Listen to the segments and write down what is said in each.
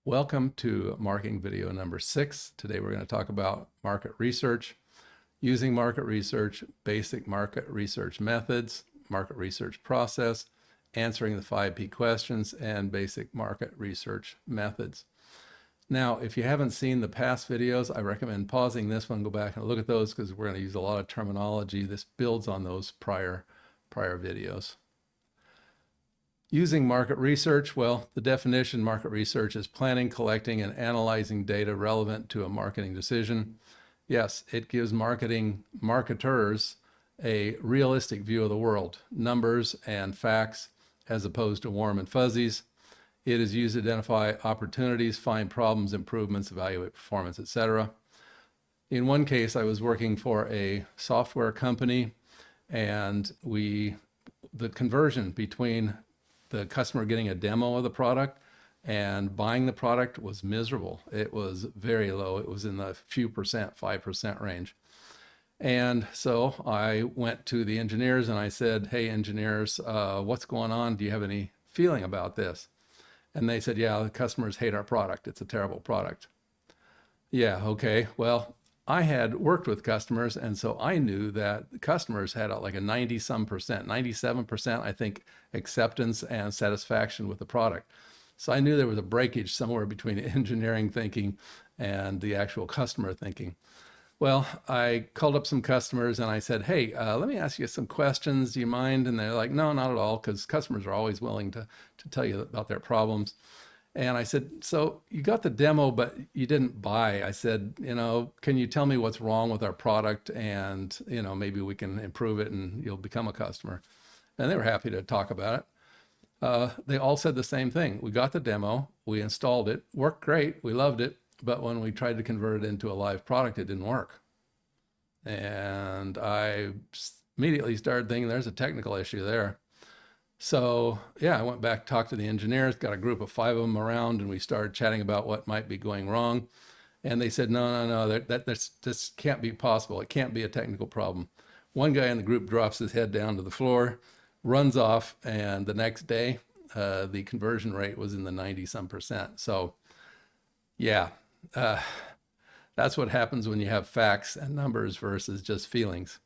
Welcome to marketing video number 6. Today we're going to talk about market research, using market research, basic market research methods, market research process, answering the 5 P questions, and basic market research methods. Now, if you haven't seen the past videos, I recommend pausing this one, go back and look at those because we're going to use a lot of terminology. This builds on those prior videos. Using market research, well, the definition market research is planning, collecting, and analyzing data relevant to a marketing decision. Yes, it gives marketers a realistic view of the world, numbers and facts, as opposed to warm and fuzzies. It is used to identify opportunities, find problems, improvements, evaluate performance, etc. In one case, I was working for a software company, and the conversion between the customer getting a demo of the product and buying the product was miserable. It was very low. It was in the few percent, 5% range. And so I went to the engineers and I said, hey, engineers, what's going on? Do you have any feeling about this? And they said, yeah, the customers hate our product. It's a terrible product. Yeah, okay. Well, I had worked with customers, and so I knew that the customers had like a 90-some percent, 97%, I think, acceptance and satisfaction with the product. So I knew there was a breakage somewhere between engineering thinking and the actual customer thinking. Well, I called up some customers and I said, hey, let me ask you some questions. Do you mind? And they're like, no, not at all, because customers are always willing to tell you about their problems. And I said, so you got the demo, but you didn't buy. I said, can you tell me what's wrong with our product? And, maybe we can improve it and you'll become a customer. And they were happy to talk about it. They all said the same thing. We got the demo, we installed it, worked great, we loved it. But when we tried to convert it into a live product, it didn't work. And I immediately started thinking there's a technical issue there. So yeah, I went back, talked to the engineers, got a group of 5 of them around, and we started chatting about what might be going wrong. And they said, no, this can't be possible. It can't be a technical problem. One guy in the group drops his head down to the floor, runs off, and the next day, the conversion rate was in the 90-some percent. So yeah, that's what happens when you have facts and numbers versus just feelings.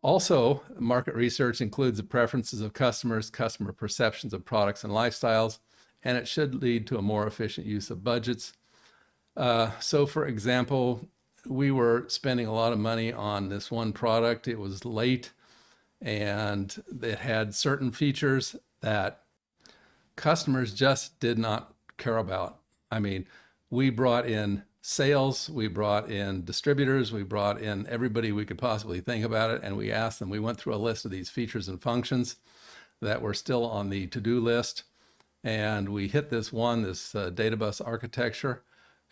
Also, market research includes the preferences of customers, customer perceptions of products and lifestyles, and it should lead to a more efficient use of budgets. So for example, we were spending a lot of money on this one product. It was late and it had certain features that customers just did not care about. I mean, we brought in sales, we brought in distributors, we brought in everybody we could possibly think about it, and we asked them, we went through a list of these features and functions that were still on the to-do list, and we hit this one, this data bus architecture,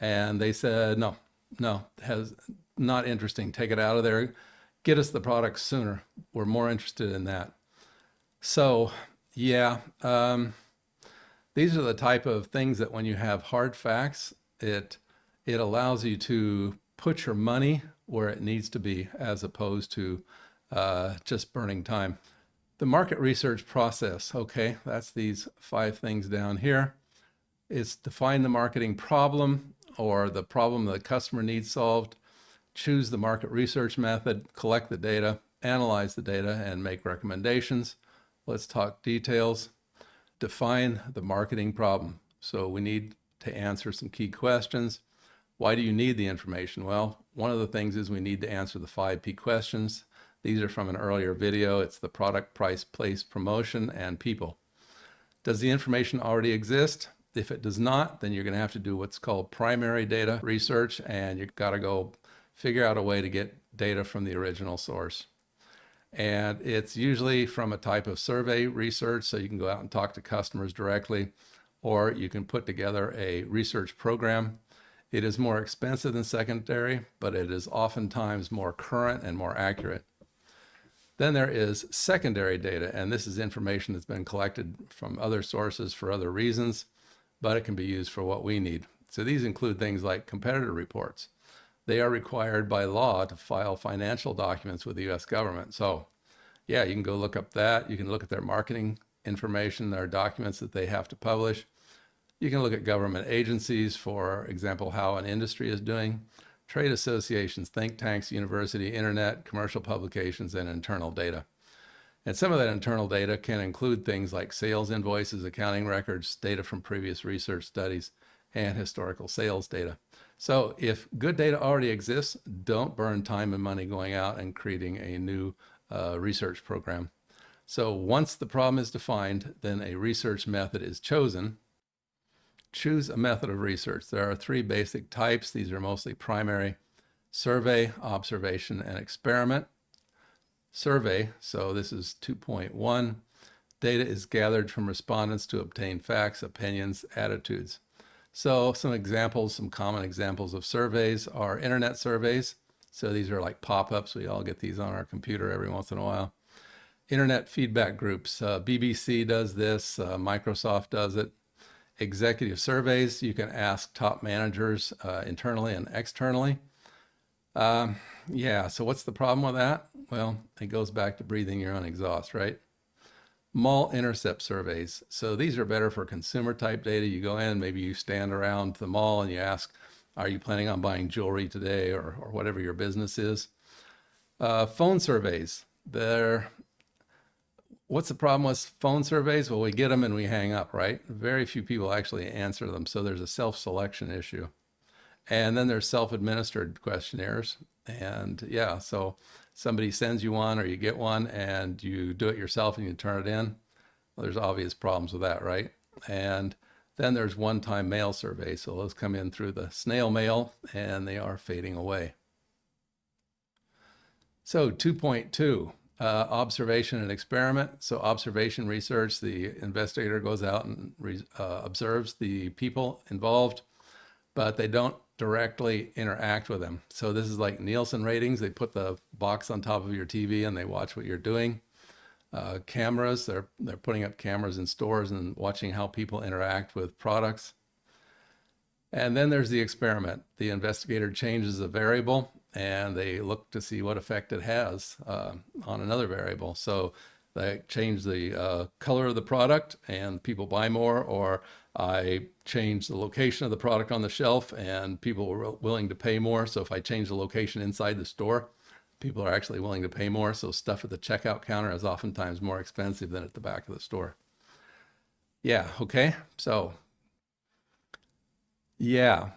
and they said, no, not interesting, take it out of there, get us the product sooner, we're more interested in that. So yeah, these are the type of things that when you have hard facts, it allows you to put your money where it needs to be, as opposed to just burning time. The market research process, okay, that's these 5 things down here. It's define the marketing problem or the problem the customer needs solved, choose the market research method, collect the data, analyze the data, and make recommendations. Let's talk details. Define the marketing problem. So we need to answer some key questions. Why do you need the information? Well, one of the things is we need to answer the 5 P questions. These are from an earlier video. It's the product, price, place, promotion, and people. Does the information already exist? If it does not, then you're going to have to do what's called primary data research, and you've got to go figure out a way to get data from the original source. And it's usually from a type of survey research, so you can go out and talk to customers directly, or you can put together a research program. It is more expensive than secondary, but it is oftentimes more current and more accurate. Then there is secondary data, and this is information that's been collected from other sources for other reasons, but it can be used for what we need. So these include things like competitor reports. They are required by law to file financial documents with the US government. So yeah, you can go look up that. You can look at their marketing information, their documents that they have to publish. You can look at government agencies, for example, how an industry is doing, trade associations, think tanks, university, internet, commercial publications, and internal data. And some of that internal data can include things like sales invoices, accounting records, data from previous research studies, and historical sales data. So if good data already exists, don't burn time and money going out and creating a new research program. So once the problem is defined, then a research method is chosen. Choose a method of research. There are three basic types. These are mostly primary: survey, observation, and experiment. Survey, so this is 2.1. Data is gathered from respondents to obtain facts, opinions, attitudes. So some examples, some common examples of surveys are internet surveys. So these are like pop-ups. We all get these on our computer every once in a while. Internet feedback groups. BBC does this. Microsoft does it. Executive surveys. You can ask top managers internally and externally. Yeah, so what's the problem with that? Well, it goes back to breathing your own exhaust, right? Mall intercept surveys. So these are better for consumer type data. You go in, maybe you stand around the mall and you ask, are you planning on buying jewelry today, or whatever your business is? Phone surveys. What's the problem with phone surveys? Well, we get them and we hang up, right? Very few people actually answer them. So there's a self-selection issue. And then there's self-administered questionnaires. And yeah, so somebody sends you one or you get one and you do it yourself and you turn it in. Well, there's obvious problems with that, right? And then there's one-time mail surveys. So those come in through the snail mail and they are fading away. So 2.2, observation and experiment. So observation research, the investigator goes out and observes the people involved, but they don't directly interact with them. So this is like Nielsen ratings. They put the box on top of your TV and they watch what you're doing. Cameras, they're putting up cameras in stores and watching how people interact with products. And then there's the experiment. The investigator changes a variable and they look to see what effect it has on another variable. So they change the color of the product and people buy more, or I change the location of the product on the shelf and people were willing to pay more. So if I change the location inside the store, people are actually willing to pay more. So stuff at the checkout counter is oftentimes more expensive than at the back of the store. Yeah, okay. So yeah,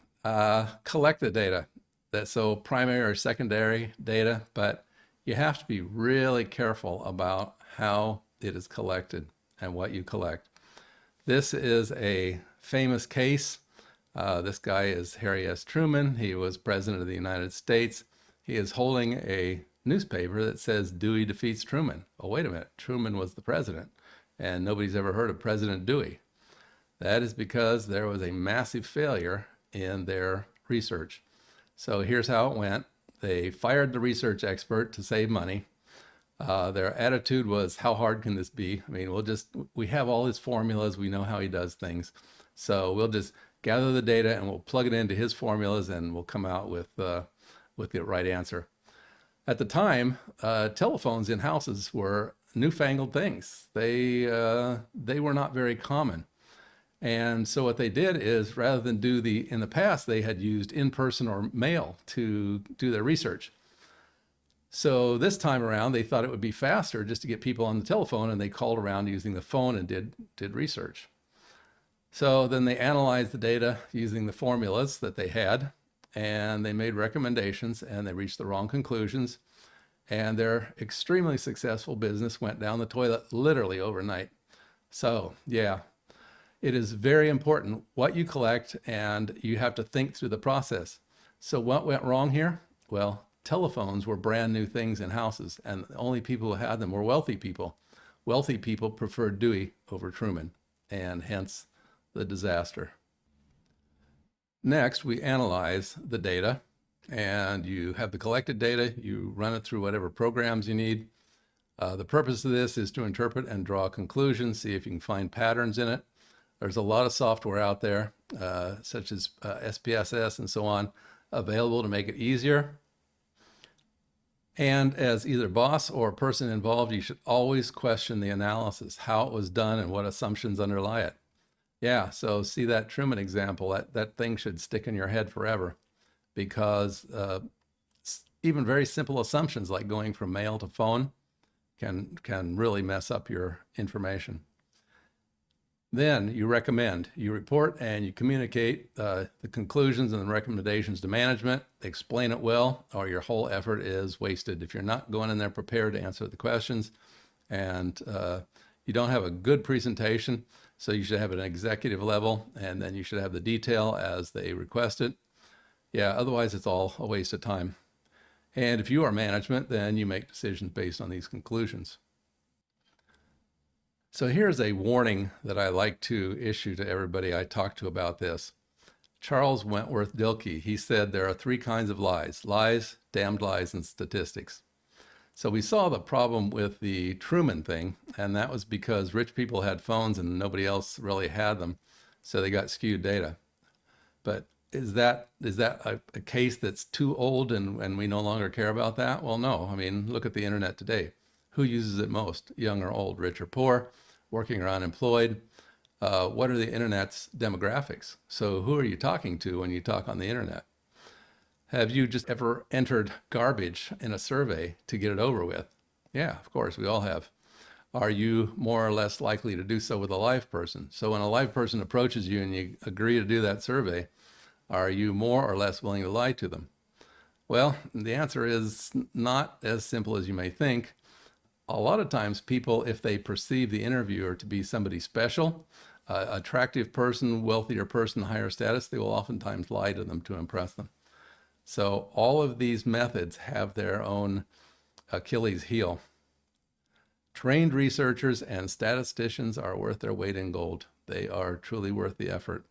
collect the data. So primary or secondary data, but you have to be really careful about how it is collected and what you collect. This is a famous case. This guy is Harry S. Truman. He was president of the United States. He is holding a newspaper that says Dewey defeats Truman. Oh, wait a minute. Truman was the president, and nobody's ever heard of President Dewey. That is because there was a massive failure in their research. So here's how it went. They fired the research expert to save money. Their attitude was, how hard can this be? I mean, we have all his formulas. We know how he does things. So we'll just gather the data and we'll plug it into his formulas and we'll come out with the right answer. At the time, telephones in houses were newfangled things. They were not very common. And so what they did is, rather than in the past, they had used in-person or mail to do their research. So this time around, they thought it would be faster just to get people on the telephone, and they called around using the phone and did research. So then they analyzed the data using the formulas that they had, and they made recommendations, and they reached the wrong conclusions. And their extremely successful business went down the toilet literally overnight. So yeah, it is very important what you collect, and you have to think through the process. So what went wrong here? Well, telephones were brand new things in houses, and the only people who had them were wealthy people. Wealthy people preferred Dewey over Truman, and hence the disaster. Next, we analyze the data, and you have the collected data. You run it through whatever programs you need. The purpose of this is to interpret and draw conclusions, see if you can find patterns in it. There's a lot of software out there, such as SPSS and so on, available to make it easier. And as either boss or person involved, you should always question the analysis, how it was done and what assumptions underlie it. Yeah, so see that Truman example, that thing should stick in your head forever because even very simple assumptions like going from mail to phone can really mess up your information. Then you recommend, you report and you communicate the conclusions and the recommendations to management, explain it well, or your whole effort is wasted. If you're not going in there prepared to answer the questions and you don't have a good presentation, so you should have an executive level and then you should have the detail as they request it. Yeah, otherwise it's all a waste of time. And if you are management, then you make decisions based on these conclusions. So here's a warning that I like to issue to everybody I talk to about this. Charles Wentworth Dilke, he said there are three kinds of lies: lies, damned lies, and statistics. So we saw the problem with the Truman thing, and that was because rich people had phones and nobody else really had them, so they got skewed data. But is that a case that's too old and we no longer care about that? Well, no. I mean, look at the internet today. Who uses it most? Young or old, rich or poor, working or unemployed? What are the internet's demographics? So who are you talking to when you talk on the internet? Have you just ever entered garbage in a survey to get it over with? Yeah, of course, we all have. Are you more or less likely to do so with a live person? So when a live person approaches you and you agree to do that survey, are you more or less willing to lie to them? Well, the answer is not as simple as you may think. A lot of times people, if they perceive the interviewer to be somebody special, attractive person, wealthier person, higher status, they will oftentimes lie to them to impress them. So all of these methods have their own Achilles heel. Trained researchers and statisticians are worth their weight in gold. They are truly worth the effort.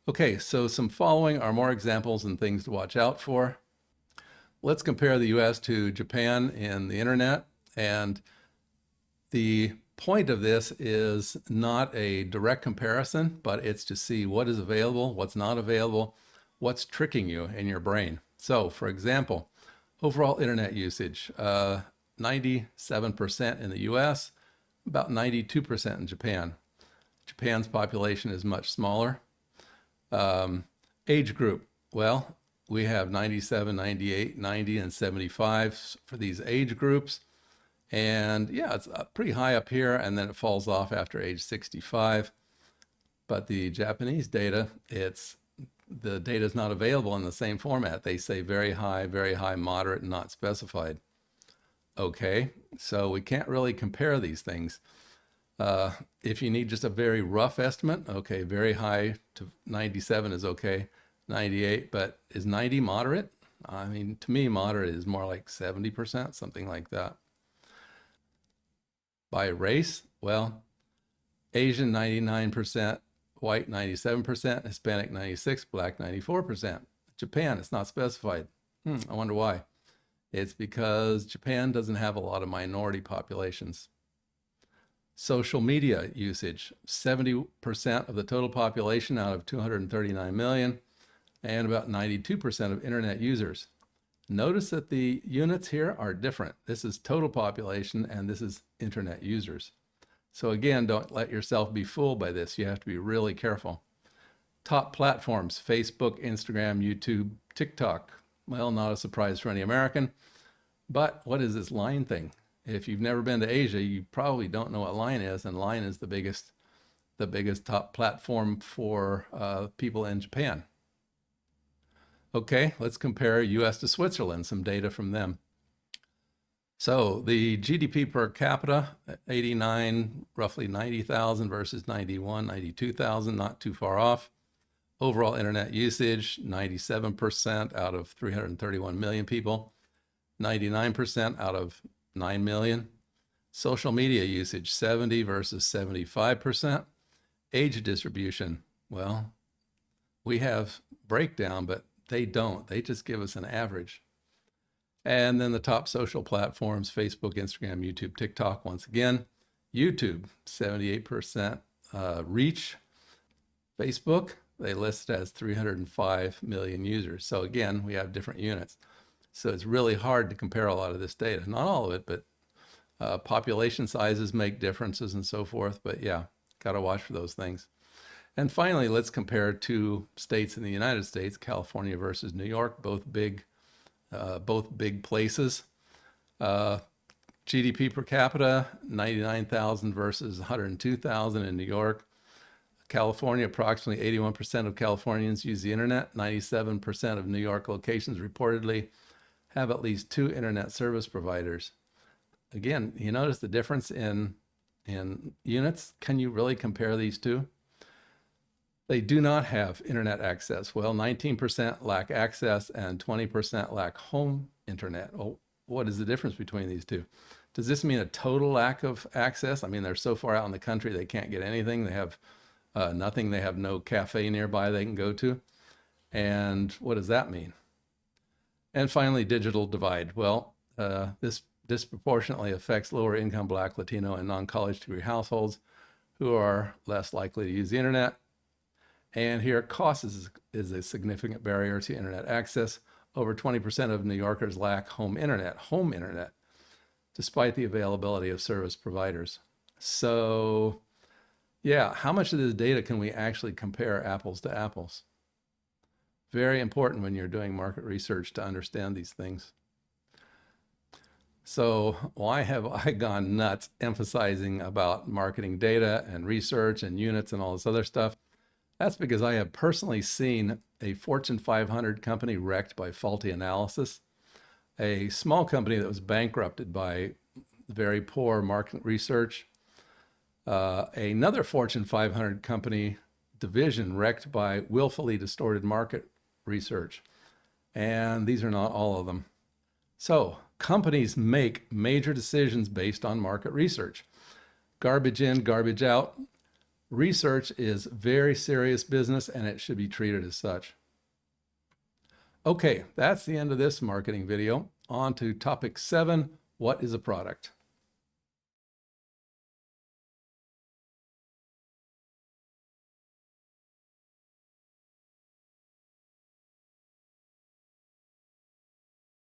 Okay, so some following are more examples and things to watch out for. Let's compare the US to Japan in the internet. And the point of this is not a direct comparison, but it's to see what is available, what's not available, what's tricking you in your brain. So for example, overall internet usage, 97% in the US, about 92% in Japan. Japan's population is much smaller. Age group, well, we have 97, 98, 90, and 75 for these age groups. And yeah, it's pretty high up here, and then it falls off after age 65. But the Japanese data, the data is not available in the same format. They say very high, moderate, and not specified. Okay, so we can't really compare these things. If you need just a very rough estimate, okay, very high to 97 is okay, 98, but is 90 moderate? I mean, to me, moderate is more like 70%, something like that. By race, well, Asian 99%, white 97%, Hispanic 96%, black 94%. Japan, it's not specified. I wonder why. It's because Japan doesn't have a lot of minority populations. Social media usage, 70% of the total population out of 239 million, and about 92% of internet users. Notice that the units here are different. This is total population and this is internet users. So again, don't let yourself be fooled by this. You have to be really careful. Top platforms, Facebook, Instagram, YouTube, TikTok. Well, not a surprise for any American, but what is this line thing? If you've never been to Asia, you probably don't know what Line is, and Line is the biggest top platform for people in Japan. Okay, let's compare US to Switzerland, some data from them. So the GDP per capita, 89, roughly 90,000 versus 91, 92,000, not too far off. Overall internet usage, 97% out of 331 million people, 99% out of 9 million. Social media usage, 70 versus 75%. Age distribution, well, we have breakdown, but they don't. They just give us an average. And then the top social platforms, Facebook, Instagram, YouTube, TikTok, once again. YouTube, 78% reach. Facebook, they list as 305 million users. So again, we have different units. So it's really hard to compare a lot of this data. Not all of it, but population sizes make differences and so forth. But yeah, got to watch for those things. And finally, let's compare two states in the United States, California versus New York, both big places. GDP per capita, 99,000 versus 102,000 in New York. California, approximately 81% of Californians use the internet. 97% of New York locations reportedly have at least 2 internet service providers. Again, you notice the difference in units? Can you really compare these two? They do not have internet access. Well, 19% lack access and 20% lack home internet. Well, what is the difference between these two? Does this mean a total lack of access? I mean, they're so far out in the country, they can't get anything. They have nothing. They have no cafe nearby they can go to. And what does that mean? And finally, digital divide. Well, this disproportionately affects lower income Black, Latino, and non-college degree households who are less likely to use the internet. And here, cost is a significant barrier to internet access. Over 20% of New Yorkers lack home internet, despite the availability of service providers. So yeah, how much of this data can we actually compare apples to apples? Very important when you're doing market research to understand these things. So why have I gone nuts emphasizing about marketing data and research and units and all this other stuff? That's because I have personally seen a Fortune 500 company wrecked by faulty analysis, a small company that was bankrupted by very poor market research, another Fortune 500 company division wrecked by willfully distorted market research. And these are not all of them. So companies make major decisions based on market research. Garbage in, garbage out. Research is very serious business and it should be treated as such. Okay, that's the end of this marketing video. On to topic 7, what is a product?